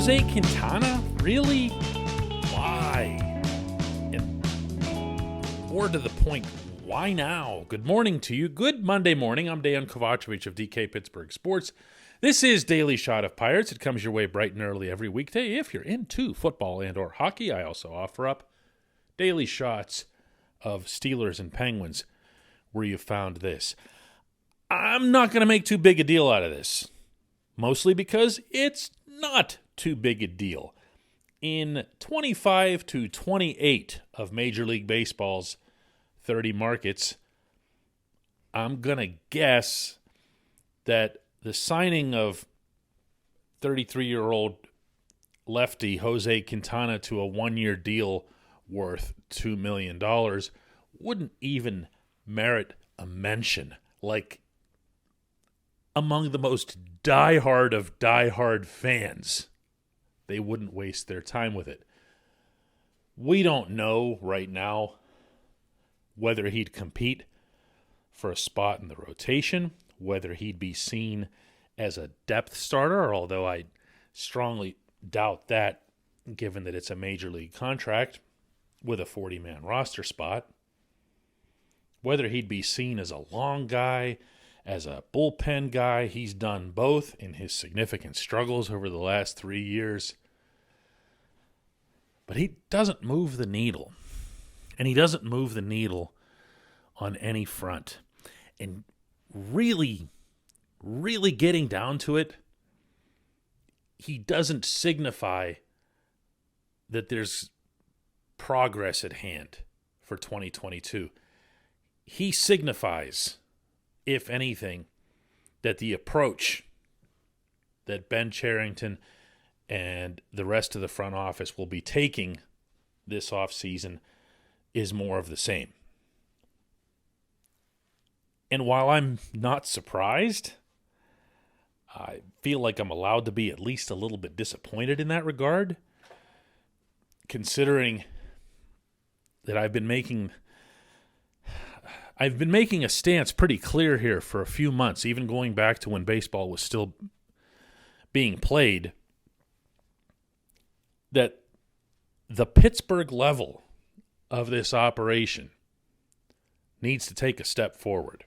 Jose Quintana? Really? Why? And more to the point, why now? Good morning to you. Good Monday morning. I'm Dejan Kovacevic of DK Pittsburgh Sports. This is Daily Shot of Pirates. It comes your way bright and early every weekday. If you're into football and or hockey, I also offer up daily shots of Steelers and Penguins where you found this. I'm not going to make too big a deal out of this, mostly because it's not too big a deal. In 25 to 28 of Major League Baseball's 30 markets, I'm going to guess that the signing of 33-year-old lefty Jose Quintana to a one-year deal worth $2 million wouldn't even merit a mention. Like, among the most diehard of diehard fans, they wouldn't waste their time with it. We don't know right now whether he'd compete for a spot in the rotation, whether he'd be seen as a depth starter, although I strongly doubt that given that it's a major league contract with a 40-man roster spot, whether he'd be seen as a long guy, as a bullpen guy. He's done both in his significant struggles over the last 3 years. But he doesn't move the needle. And he doesn't move the needle on any front. And really, really getting down to it, he doesn't signify that there's progress at hand for 2022. He signifies, if anything, that the approach that Ben Cherington and the rest of the front office will be taking this offseason is more of the same. And while I'm not surprised, I feel like I'm allowed to be at least a little bit disappointed in that regard, considering that I've been making a stance pretty clear here for a few months, even going back to when baseball was still being played, that the Pittsburgh level of this operation needs to take a step forward.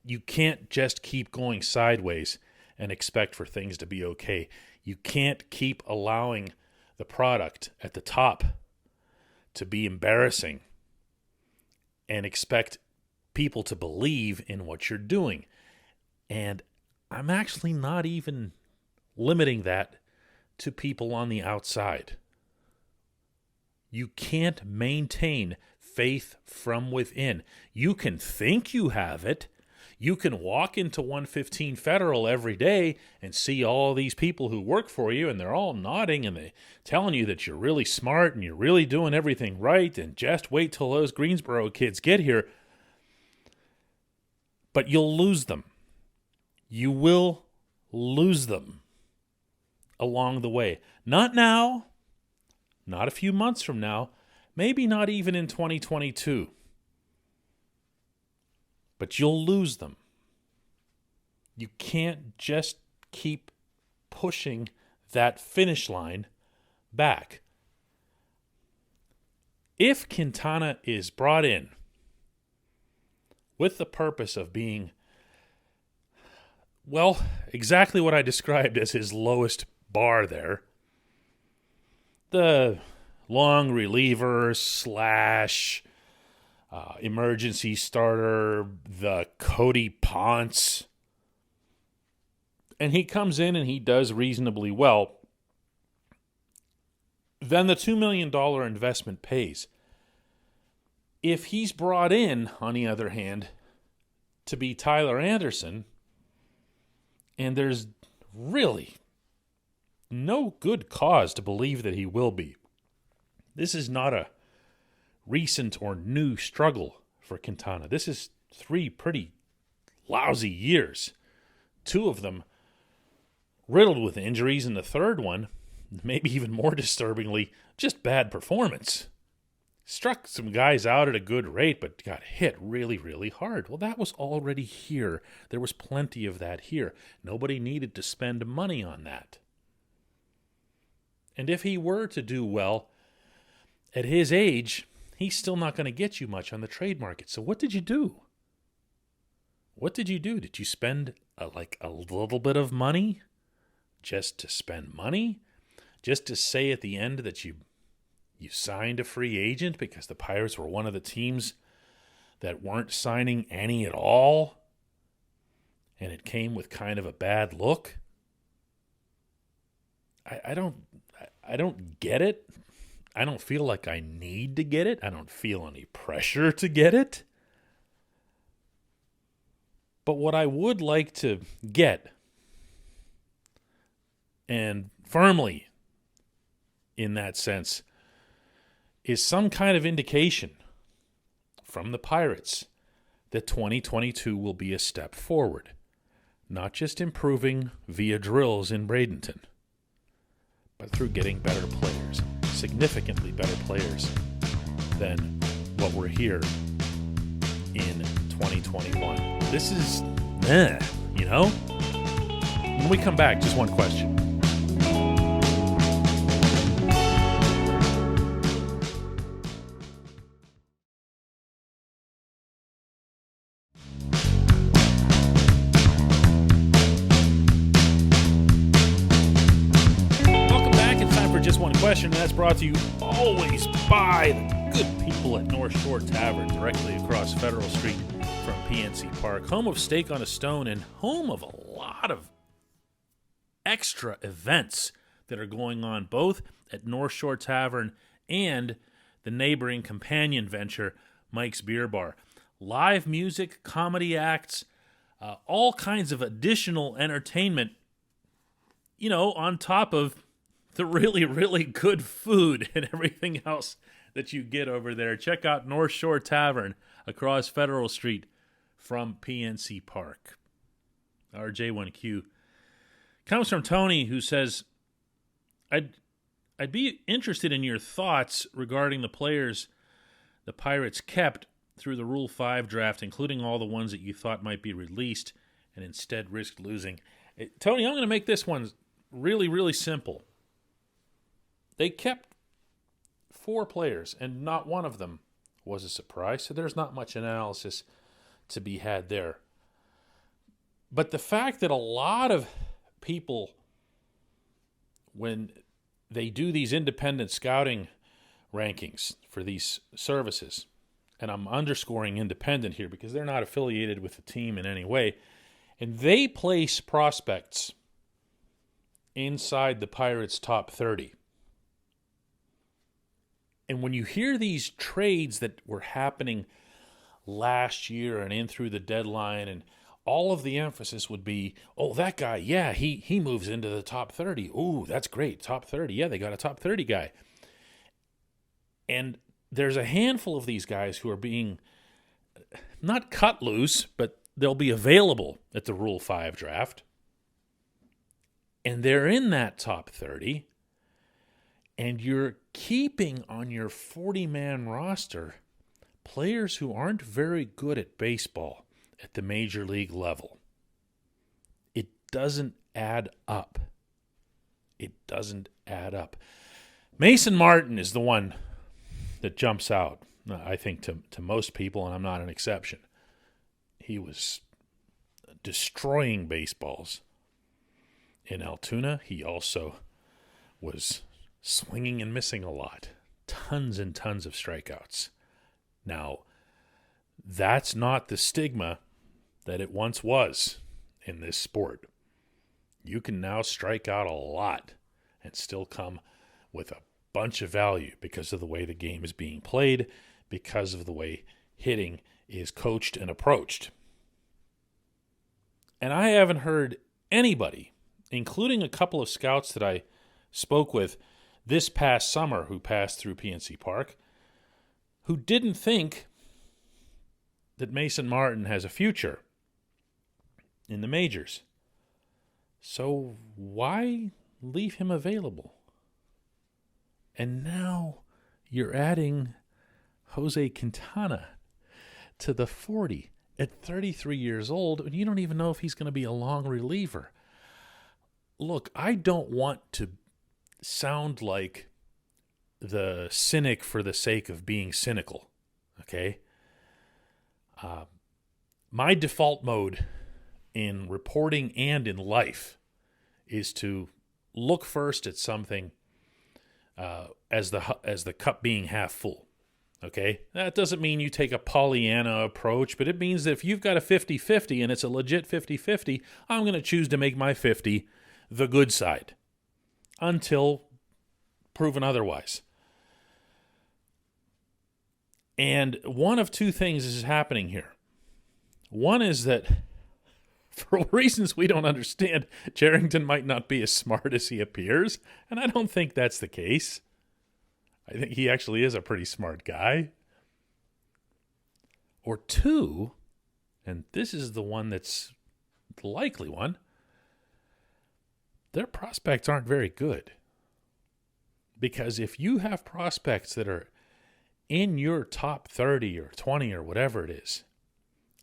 You can't just keep going sideways and expect for things to be okay. You can't keep allowing the product at the top to be embarrassing and expect people to believe in what you're doing. And I'm actually not even limiting that to people on the outside. You can't maintain faith from within. You can think you have it. You can walk into 115 Federal every day and see all these people who work for you, and they're all nodding and they're telling you that you're really smart and you're really doing everything right, and just wait till those Greensboro kids get here. But you'll lose them. You will lose them along the way. Not now, not a few months from now, maybe not even in 2022. But you'll lose them. You can't just keep pushing that finish line back. If Quintana is brought in with the purpose of being, well, exactly what I described as his lowest bar there, the long reliever / emergency starter, the Cody Ponce, and he comes in and he does reasonably well, then the $2 million investment pays. If he's brought in, on the other hand, to be Tyler Anderson, and there's really no good cause to believe that he will be. This is not a recent or new struggle for Quintana. This is 3 pretty lousy years. 2 of them riddled with injuries, and the third one, maybe even more disturbingly, just bad performance. Struck some guys out at a good rate, but got hit really, really hard. Well, that was already here. There was plenty of that here. Nobody needed to spend money on that. And if he were to do well, at his age, he's still not going to get you much on the trade market. So what did you do? What did you do? Did you spend a little bit of money just to spend money? Just to say at the end that you signed a free agent because the Pirates were one of the teams that weren't signing any at all, and it came with kind of a bad look? I don't get it. I don't feel like I need to get it. I don't feel any pressure to get it. But what I would like to get, and firmly in that sense, is some kind of indication from the Pirates that 2022 will be a step forward, not just improving via drills in Bradenton, but through getting better players, significantly better players than what we're here in 2021. This is, When we come back, just one question. Question, and that's brought to you always by the good people at North Shore Tavern, directly across Federal Street from PNC Park, home of Steak on a Stone and home of a lot of extra events that are going on both at North Shore Tavern and the neighboring companion venture, Mike's Beer Bar. Live music, comedy acts, all kinds of additional entertainment, on top of the really, really good food and everything else that you get over there. Check out North Shore Tavern across Federal Street from PNC Park. Our J1Q comes from Tony, who says, I'd be interested in your thoughts regarding the players the Pirates kept through the Rule 5 draft, including all the ones that you thought might be released and instead risked losing. Tony, I'm going to make this one really, really simple. They kept 4 players, and not one of them was a surprise, so there's not much analysis to be had there. But the fact that a lot of people, when they do these independent scouting rankings for these services, and I'm underscoring independent here because they're not affiliated with the team in any way, and they place prospects inside the Pirates' top 30. And when you hear these trades that were happening last year and in through the deadline, and all of the emphasis would be, oh, that guy, yeah, he moves into the top 30. Ooh, that's great, top 30. Yeah, they got a top 30 guy. And there's a handful of these guys who are being not cut loose, but they'll be available at the Rule 5 draft. And they're in that top 30. And you're keeping on your 40-man roster players who aren't very good at baseball at the major league level. It doesn't add up. It doesn't add up. Mason Martin is the one that jumps out, I think, to most people, and I'm not an exception. He was destroying baseballs in Altoona. He also was swinging and missing a lot. Tons and tons of strikeouts. Now, that's not the stigma that it once was in this sport. You can now strike out a lot and still come with a bunch of value because of the way the game is being played, because of the way hitting is coached and approached. And I haven't heard anybody, including a couple of scouts that I spoke with this past summer who passed through PNC Park, who didn't think that Mason Martin has a future in the majors. So why leave him available? And now you're adding Jose Quintana to the 40 at 33 years old, and you don't even know if he's going to be a long reliever. Look, I don't want to sound like the cynic for the sake of being cynical, okay? My default mode in reporting and in life is to look first at something as the cup being half full, okay? That doesn't mean you take a Pollyanna approach, but it means that if you've got a 50-50 and it's a legit 50-50, I'm going to choose to make my 50 the good side until proven otherwise. And one of two things is happening here. One is that, for reasons we don't understand, Cherington might not be as smart as he appears, and I don't think that's the case. I think he actually is a pretty smart guy. Or two, and this is the one that's the likely one, their prospects aren't very good. Because if you have prospects that are in your top 30 or 20 or whatever it is,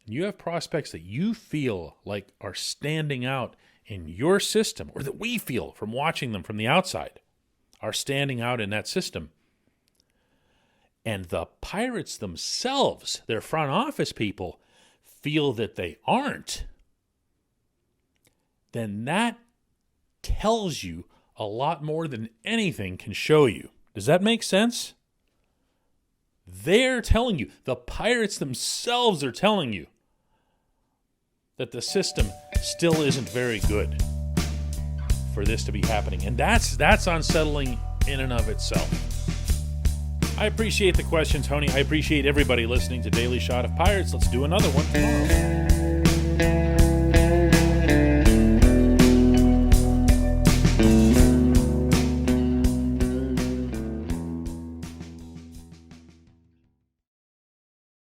you have prospects that you feel like are standing out in your system, or that we feel from watching them from the outside are standing out in that system, and the Pirates themselves, their front office people, feel that they aren't, then that tells you a lot more than anything can show you. Does that make sense? They're telling you, the Pirates themselves are telling you that the system still isn't very good for this to be happening. And that's unsettling in and of itself. I appreciate the question, Tony. I appreciate everybody listening to Daily Shot of Pirates. Let's do another one tomorrow.